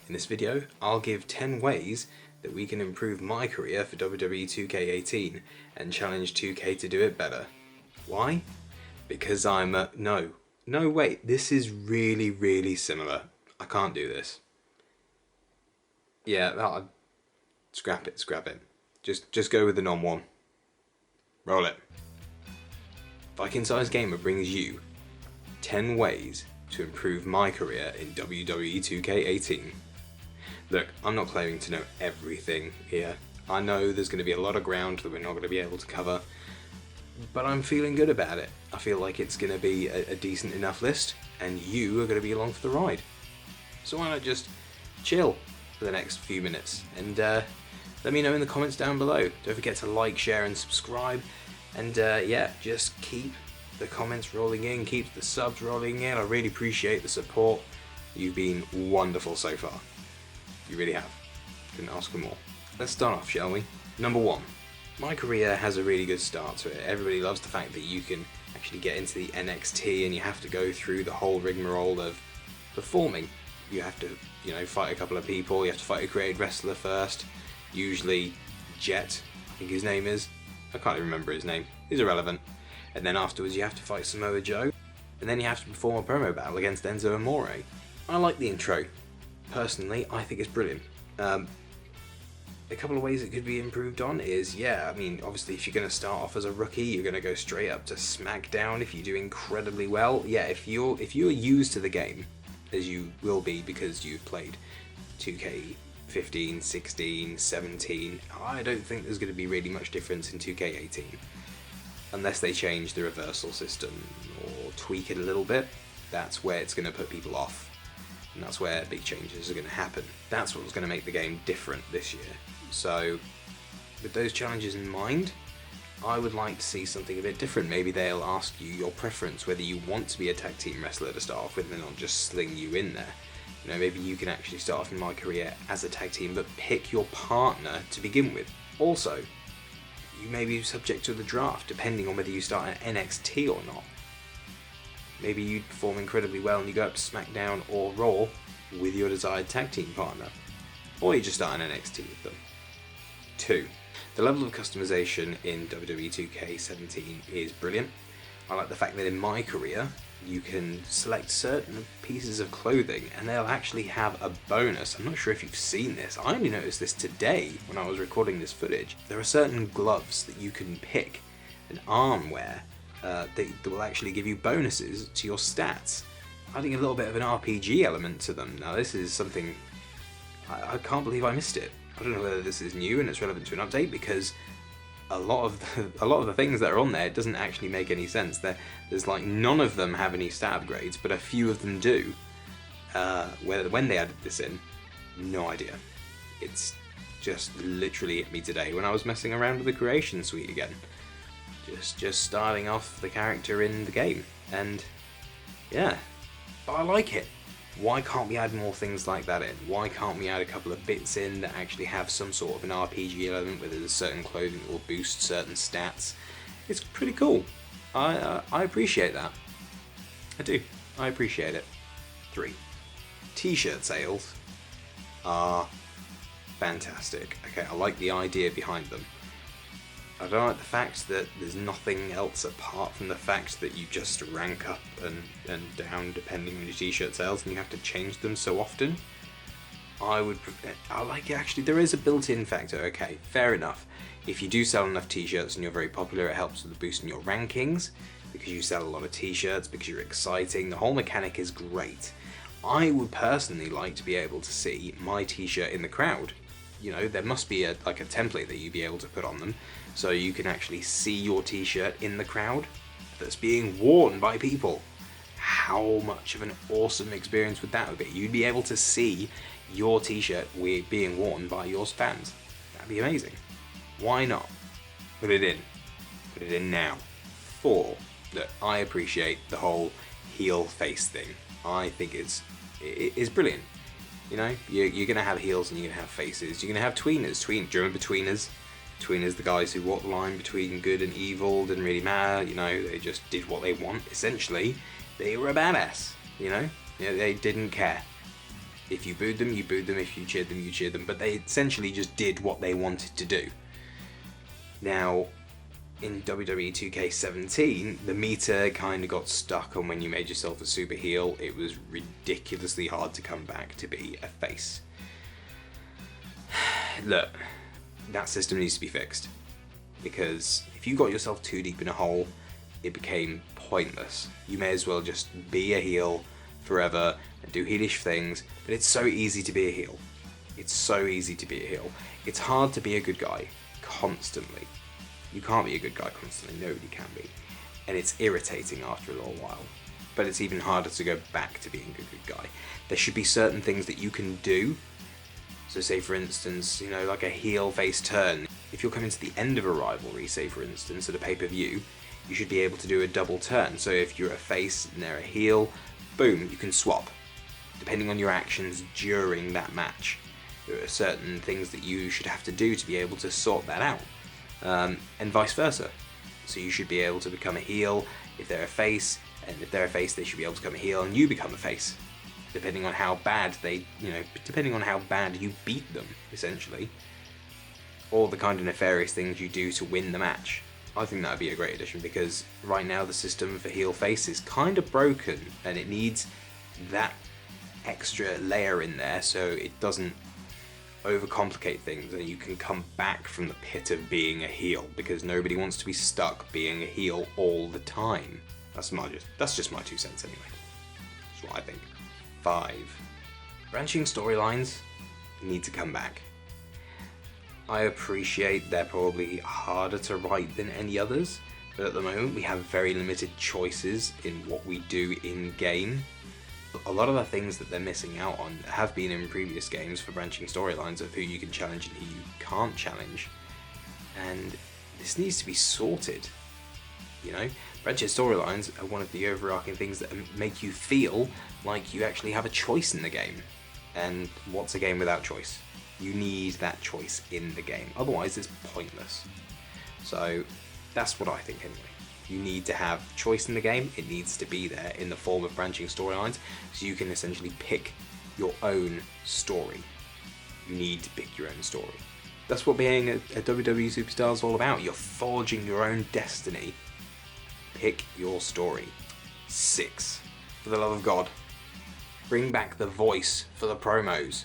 In this video, I'll give 10 ways that we can improve my career for WWE 2K18 and challenge 2K to do it better. Why? Because I'm no, wait, this is really similar. I can't do this. Yeah, scrap it. Just go with the non-one. Roll it. Viking Size Gamer brings you 10 ways to improve my career in WWE 2K18. Look, I'm not claiming to know everything here. I know there's going to be a lot of ground that we're not going to be able to cover, but I'm feeling good about it. I feel like it's going to be a decent enough list, and you are going to be along for the ride. So why not just chill for the next few minutes, and let me know in the comments down below. Don't forget to like, share and subscribe, and yeah, just keep the comments rolling in, keep the subs rolling in. I really appreciate the support. You've been wonderful so far. You really have. Couldn't ask for more. Let's start off, shall we? Number 1. My career has a really good start to it. Everybody loves the fact that you can actually get into the NXT and you have to go through the whole rigmarole of performing. You have to, fight a couple of people, you have to fight a created wrestler first. Usually Jet, I think his name is. I can't even remember his name. He's irrelevant. And then afterwards you have to fight Samoa Joe. And then you have to perform a promo battle against Enzo Amore. I like the intro. Personally, I think it's brilliant. A couple of ways it could be improved on is, obviously if you're going to start off as a rookie, you're going to go straight up to SmackDown if you do incredibly well. Yeah, if you're used to the game, as you will be because you've played 2K15, 16, 17, I don't think there's going to be really much difference in 2K18. Unless they change the reversal system or tweak it a little bit, that's where it's going to put people off. And that's where big changes are going to happen. That's what's going to make the game different this year. So, with those challenges in mind, I would like to see something a bit different. Maybe they'll ask you your preference, whether you want to be a tag team wrestler to start off with and not just sling you in there. Maybe you can actually start off in my career as a tag team, but pick your partner to begin with. Also, you may be subject to the draft, depending on whether you start at NXT or not. Maybe you perform incredibly well and you go up to SmackDown or Raw with your desired tag team partner. Or you just start an NXT with them. 2. The level of customization in WWE 2K17 is brilliant. I like the fact that in my career, you can select certain pieces of clothing and they'll actually have a bonus. I'm not sure if you've seen this. I only noticed this today when I was recording this footage. There are certain gloves that you can pick and armwear that will actually give you bonuses to your stats, adding a little bit of an RPG element to them. Now this is something I can't believe I missed it. I don't know whether this is new and it's relevant to an update, because a lot of the things that are on there, it doesn't actually make any sense. There's like none of them have any stat upgrades, but a few of them do. When they added this in, no idea. It's just literally hit me today when I was messing around with the creation suite again. Just starting off the character in the game, and yeah, but I like it. Why can't we add more things like that in? Why can't we add a couple of bits in that actually have some sort of an RPG element, where there's certain clothing that will boost certain stats? It's pretty cool. I appreciate that. I do. I appreciate it. 3. T-shirt sales are fantastic. Okay, I like the idea behind them. I don't like the fact that there's nothing else apart from the fact that you just rank up and down depending on your t-shirt sales, and you have to change them so often. I like it. Actually, there is a built-in factor. Okay, fair enough. If you do sell enough t-shirts and you're very popular, it helps with the boost in your rankings, because you sell a lot of t-shirts, because you're exciting. The whole mechanic is great. I would personally like to be able to see my t-shirt in the crowd. There must be a template that you'd be able to put on them, so you can actually see your t-shirt in the crowd that's being worn by people. How much of an awesome experience would that be? You'd be able to see your t-shirt being worn by your fans. That'd be amazing. Why not? Put it in. Put it in now. 4. Look, I appreciate the whole heel face thing. I think it is brilliant. You're going to have heels and you're going to have faces. You're going to have tweeners. Do you remember tweeners? Tweeners, the guys who walked the line between good and evil, didn't really matter. They just did what they want. Essentially, they were a badass. They didn't care. If you booed them, you booed them. If you cheered them, you cheered them. But they essentially just did what they wanted to do. Now, in WWE 2K18, the meter kind of got stuck on when you made yourself a super heel. It was ridiculously hard to come back to be a face. Look, that system needs to be fixed. Because if you got yourself too deep in a hole, it became pointless. You may as well just be a heel forever and do heelish things, but it's so easy to be a heel. It's so easy to be a heel. It's hard to be a good guy constantly. You can't be a good guy constantly, nobody can be. And it's irritating after a little while. But it's even harder to go back to being a good guy. There should be certain things that you can do. So say for instance, you know, like a heel face turn. If you're coming to the end of a rivalry, say for instance at a pay-per-view, you should be able to do a double turn. So if you're a face and they're a heel, boom, you can swap. Depending on your actions during that match. There are certain things that you should have to do to be able to sort that out. And vice versa. So you should be able to become a heel if they're a face, and if they're a face they should be able to become a heel and you become a face. Depending on how bad depending on how bad you beat them, essentially. Or the kind of nefarious things you do to win the match. I think that would be a great addition, because right now the system for heel face is kind of broken and it needs that extra layer in there so it doesn't overcomplicate things and you can come back from the pit of being a heel, because nobody wants to be stuck being a heel all the time. That's just my 2 cents anyway. That's what I think. 5. Branching storylines need to come back. I appreciate they're probably harder to write than any others, but at the moment we have very limited choices in what we do in game. A lot of the things that they're missing out on have been in previous games for branching storylines of who you can challenge and who you can't challenge, and this needs to be sorted. You know, branching storylines are one of the overarching things that make you feel like you actually have a choice in the game. And what's a game without choice? You need that choice in the game, otherwise it's pointless. So that's what I think anyway. You need to have choice in the game. It needs to be there in the form of branching storylines, so you can essentially pick your own story. You need to pick your own story. That's what being a WWE superstar is all about. You're forging your own destiny. Pick your story. 6. For the love of God, bring back the voice for the promos.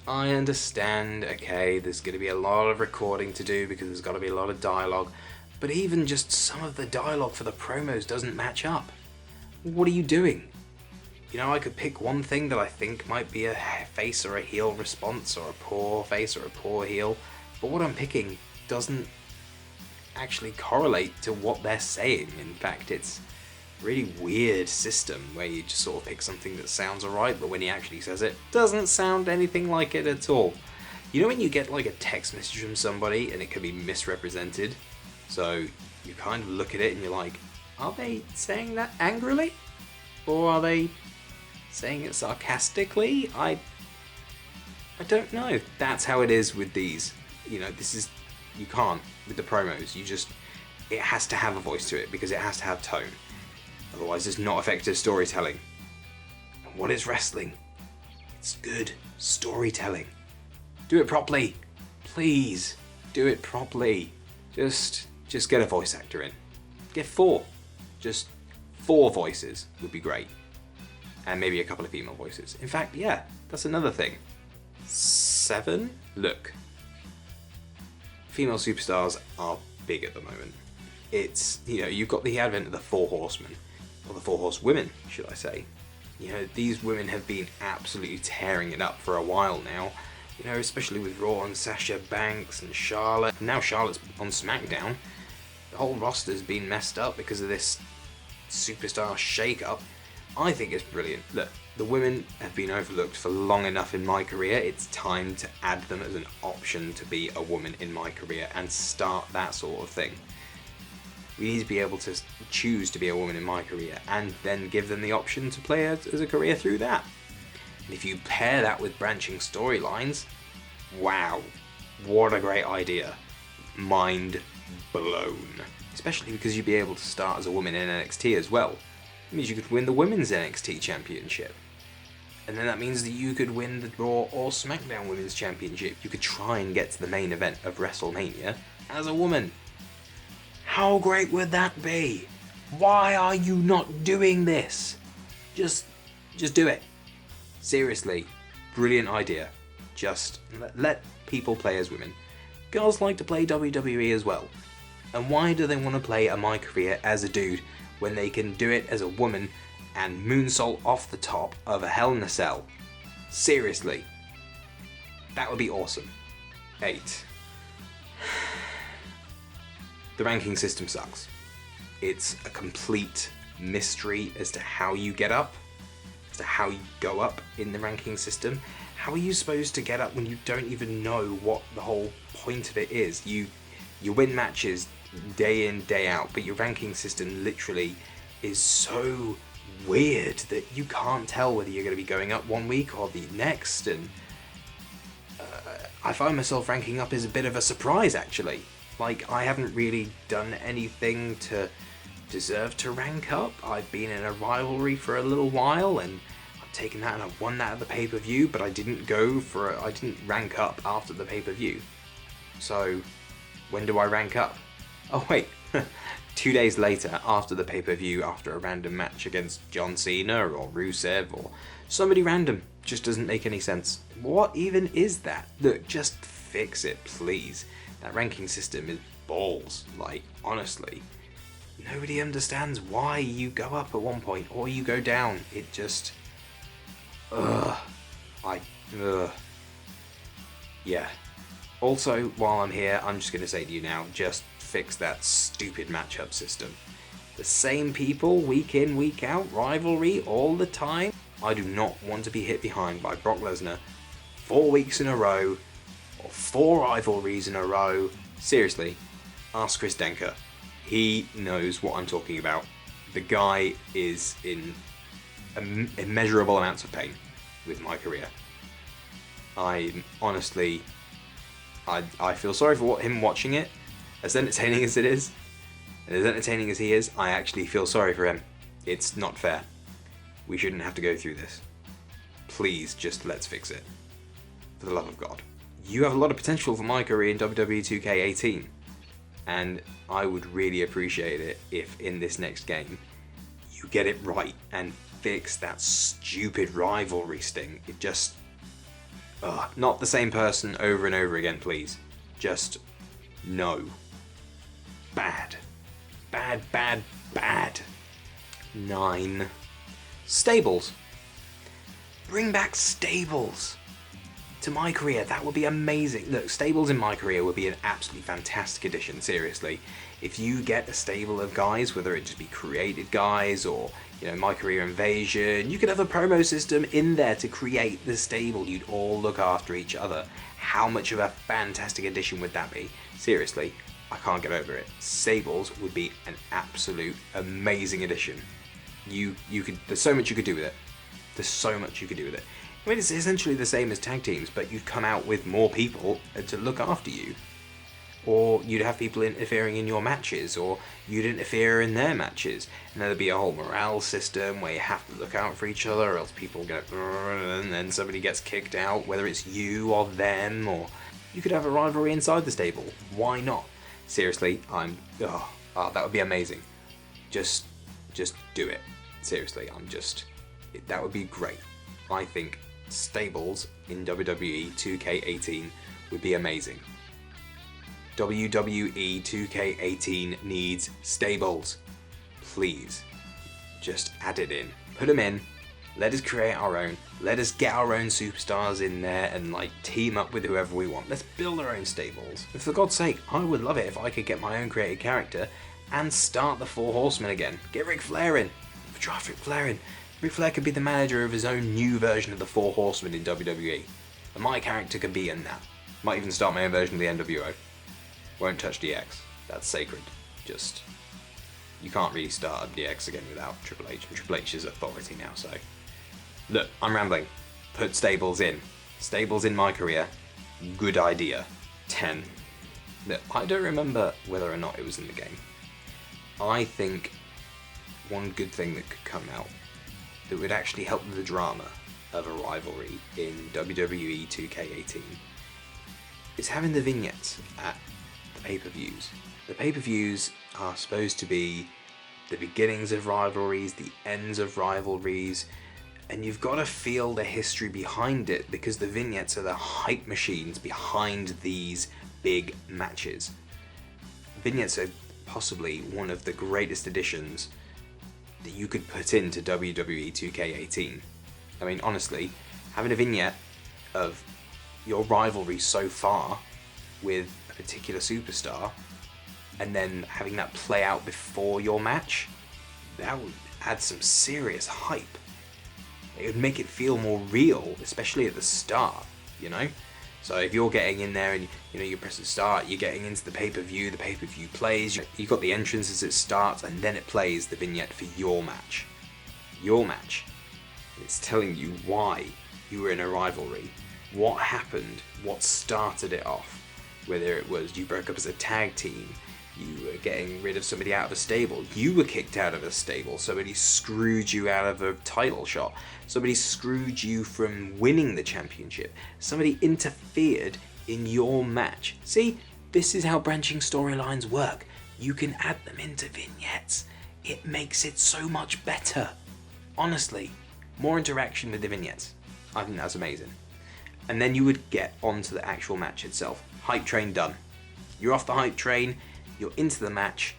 I understand, okay, there's going to be a lot of recording to do because there's got to be a lot of dialogue, but even just some of the dialogue for the promos doesn't match up. What are you doing? You know, I could pick one thing that I think might be a face or a heel response, or a poor face or a poor heel, but what I'm picking doesn't actually correlate to what they're saying. In fact, it's a really weird system where you just sort of pick something that sounds alright, but when he actually says it, doesn't sound anything like it at all. You know when you get like a text message from somebody and it can be misrepresented? So you kind of look at it and you're like, are they saying that angrily? Or are they saying it sarcastically? I don't know. That's how it is with these. You know, you can't with the promos. It has to have a voice to it because it has to have tone. Otherwise it's not effective storytelling. And what is wrestling? It's good storytelling. Do it properly. Please, do it properly. Just get a voice actor in. Get 4. Just 4 voices would be great. And maybe a couple of female voices. In fact, yeah, that's another thing. 7? Look. Female superstars are big at the moment. It's, you know, you've got the advent of the 4 horsemen. Or the 4 horsewomen, should I say. You know, these women have been absolutely tearing it up for a while now. You know, especially with Raw and Sasha Banks and Charlotte. Now Charlotte's on SmackDown. The whole roster's been messed up because of this superstar shake-up. I think it's brilliant. Look, the women have been overlooked for long enough in my career. It's time to add them as an option to be a woman in my career and start that sort of thing. We need to be able to choose to be a woman in my career and then give them the option to play as a career through that. And if you pair that with branching storylines, wow, what a great idea. Mind blown. Especially because you'd be able to start as a woman in NXT as well. It means you could win the Women's NXT Championship. And then that means that you could win the Raw or SmackDown Women's Championship. You could try and get to the main event of WrestleMania as a woman. How great would that be? Why are you not doing this? Just do it. Seriously, brilliant idea. Just let people play as women. Girls like to play WWE as well. And why do they want to play a My Career as a dude when they can do it as a woman and moonsault off the top of a Hell in a Cell? Seriously. That would be awesome. 8. The ranking system sucks. It's a complete mystery as to how you get up, as to how you go up in the ranking system. How are you supposed to get up when you don't even know what the whole point of it is? You win matches day in, day out, but your ranking system literally is so weird that you can't tell whether you're going to be going up one week or the next, and I find myself ranking up as a bit of a surprise, actually. Like, I haven't really done anything to deserve to rank up. I've been in a rivalry for a little while, and I've taken that and I've won that at the pay-per-view, but I didn't I didn't rank up after the pay-per-view. So, when do I rank up? Oh wait, 2 days later, after the pay-per-view, after a random match against John Cena or Rusev or somebody random. Just doesn't make any sense. What even is that? Look, just fix it, please. That ranking system is balls. Like, honestly, nobody understands why you go up at one point or you go down. It just... Yeah. Also, while I'm here, I'm just going to say to you now, just fix that stupid matchup system. The same people, week in, week out, rivalry all the time. I do not want to be hit behind by Brock Lesnar 4 weeks in a row, or 4 rivalries in a row. Seriously, ask Chris Denker. He knows what I'm talking about. The guy is in immeasurable amounts of pain with My Career. I honestly... I feel sorry for him watching it. As entertaining as it is, and as entertaining as he is, I actually feel sorry for him. It's not fair. We shouldn't have to go through this. Please, just let's fix it. For the love of God. You have a lot of potential for My Career in WWE 2K18, and I would really appreciate it if in this next game you get it right and fix that stupid rivalry sting. It just... not the same person over and over again, please. Just no. Bad. Bad, bad, bad. 9. Stables. Bring back stables to My Career. That would be amazing. Look, stables in My Career would be an absolutely fantastic addition, seriously. If you get a stable of guys, whether it just be created guys or, My Career Invasion, you could have a promo system in there to create the stable. You'd all look after each other. How much of a fantastic addition would that be? Seriously, I can't get over it. Stables would be an absolute amazing addition. There's so much you could do with it. There's so much you could do with it. I mean, it's essentially the same as tag teams, but you'd come out with more people to look after you. Or you'd have people interfering in your matches, or you'd interfere in their matches. And there'd be a whole morale system where you have to look out for each other, or else people go, and then somebody gets kicked out, whether it's you or them, or you could have a rivalry inside the stable. Why not? Seriously, that would be amazing. Just do it. Seriously, that would be great. I think stables in WWE 2K18 would be amazing. WWE 2K18 needs stables. Please, just add it in. Put them in. Let us create our own. Let us get our own superstars in there and team up with whoever we want. Let's build our own stables. And for God's sake, I would love it if I could get my own created character and start the 4 Horsemen again. Get Ric Flair in. Draft Ric Flair in. Ric Flair could be the manager of his own new version of the 4 Horsemen in WWE. And my character could be in that. Might even start my own version of the NWO. Won't touch DX. That's sacred. You can't really start up DX again without Triple H. And Triple H is authority now, so... Look, I'm rambling. Put stables in. Stables in My Career. Good idea. 10. Look, I don't remember whether or not it was in the game. I think one good thing that could come out that would actually help the drama of a rivalry in WWE 2K18 is having the vignettes at the pay-per-views. The pay-per-views are supposed to be the beginnings of rivalries, the ends of rivalries, and you've got to feel the history behind it, because the vignettes are the hype machines behind these big matches. Vignettes are possibly one of the greatest additions that you could put into WWE 2K18. I mean, honestly, having a vignette of your rivalry so far with a particular superstar, and then having that play out before your match, that would add some serious hype. It would make it feel more real, especially at the start, you know? So if you're getting in there and you press the start, you're getting into the pay-per-view plays, you've got the entrance as it starts, and then it plays the vignette for your match. Your match. It's telling you why you were in a rivalry, what happened, what started it off, whether it was you broke up as a tag team, you were getting rid of somebody out of a stable, you were kicked out of a stable, somebody screwed you out of a title shot, somebody screwed you from winning the championship, somebody interfered in your match. See, this is how branching storylines work. You can add them into vignettes. It makes it so much better. Honestly, more interaction with the vignettes. I think that's amazing. And then you would get onto the actual match itself. Hype train done. You're off the hype train, you're into the match,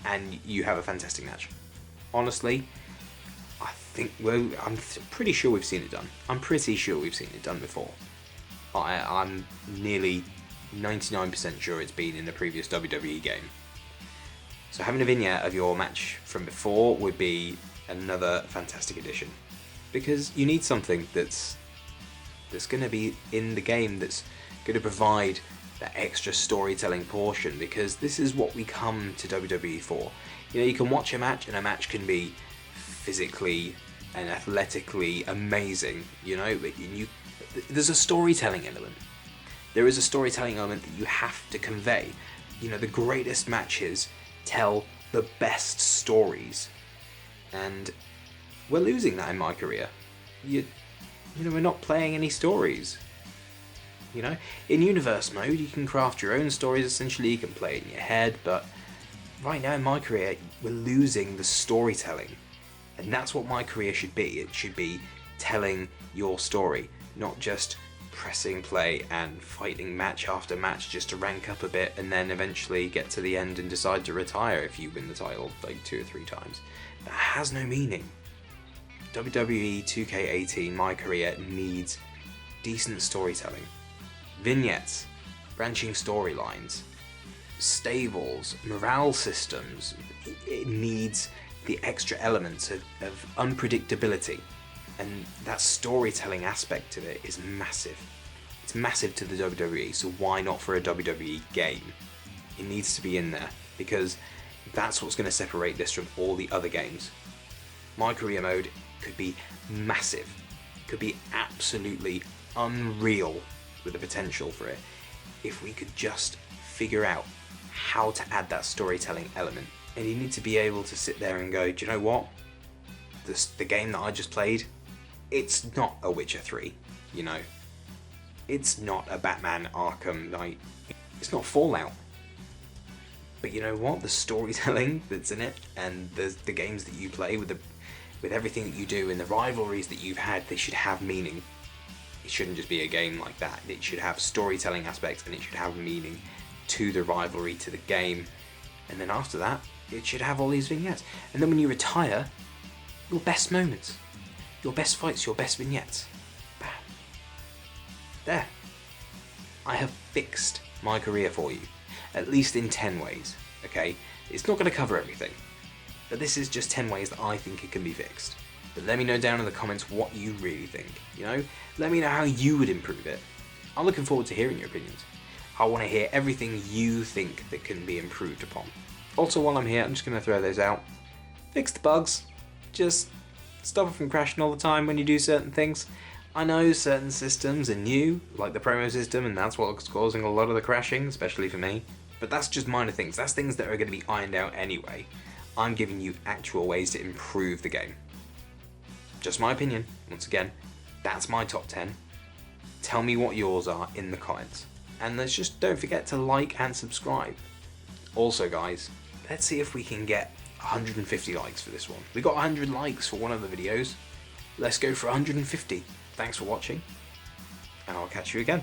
and you have a fantastic match. Honestly, I'm pretty sure we've seen it done. I'm pretty sure we've seen it done before. I'm nearly 99% sure it's been in the previous WWE game. So having a vignette of your match from before would be another fantastic addition, because you need something that's going to be in the game, that's going to provide that extra storytelling portion, because this is what we come to WWE for. You can watch a match, and a match can be physically and athletically amazing, but there's a storytelling element. There is a storytelling element that you have to convey. The greatest matches tell the best stories, and we're losing that in my career. We're not playing any stories. In universe mode, you can craft your own stories. Essentially, you can play it in your head, but right now in my career, we're losing the storytelling, and that's what my career should be. It should be telling your story, not just pressing play and fighting match after match just to rank up a bit, and then eventually get to the end and decide to retire if you win the title like 2 or 3 times. That has no meaning. WWE 2K18, my career, needs decent storytelling. Vignettes, branching storylines, stables, morale systems. It needs the extra elements of unpredictability, and that storytelling aspect of it is massive. It's massive to the WWE, so why not for a WWE game? It needs to be in there, because that's what's going to separate this from all the other games. My career mode could be massive, could be absolutely unreal with the potential for it, if we could just figure out how to add that storytelling element. And you need to be able to sit there and go, do you know what? The game that I just played, it's not a Witcher 3, It's not a Batman Arkham Knight. It's not Fallout. But you know what? The storytelling that's in it, and the games that you play with everything that you do, and the rivalries that you've had, they should have meaning. It shouldn't just be a game like that. It should have storytelling aspects, and it should have meaning to the rivalry, to the game. And then after that, it should have all these vignettes. And then when you retire, your best moments, your best fights, your best vignettes. Bam. There. I have fixed my career for you. At least in 10 ways, okay? It's not going to cover everything, but this is just 10 ways that I think it can be fixed. But let me know down in the comments what you really think, Let me know how you would improve it. I'm looking forward to hearing your opinions. I want to hear everything you think that can be improved upon. Also, while I'm here, I'm just going to throw those out. Fix the bugs. Just stop it from crashing all the time when you do certain things. I know certain systems are new, like the promo system, and that's what's causing a lot of the crashing, especially for me. But that's just minor things. That's things that are going to be ironed out anyway. I'm giving you actual ways to improve the game. Just my opinion. Once again, that's my top 10. Tell me what yours are in the comments. And let's just don't forget to like and subscribe. Also guys, let's see if we can get 150 likes for this one. We got 100 likes for one of the videos. Let's go for 150. Thanks for watching, and I'll catch you again.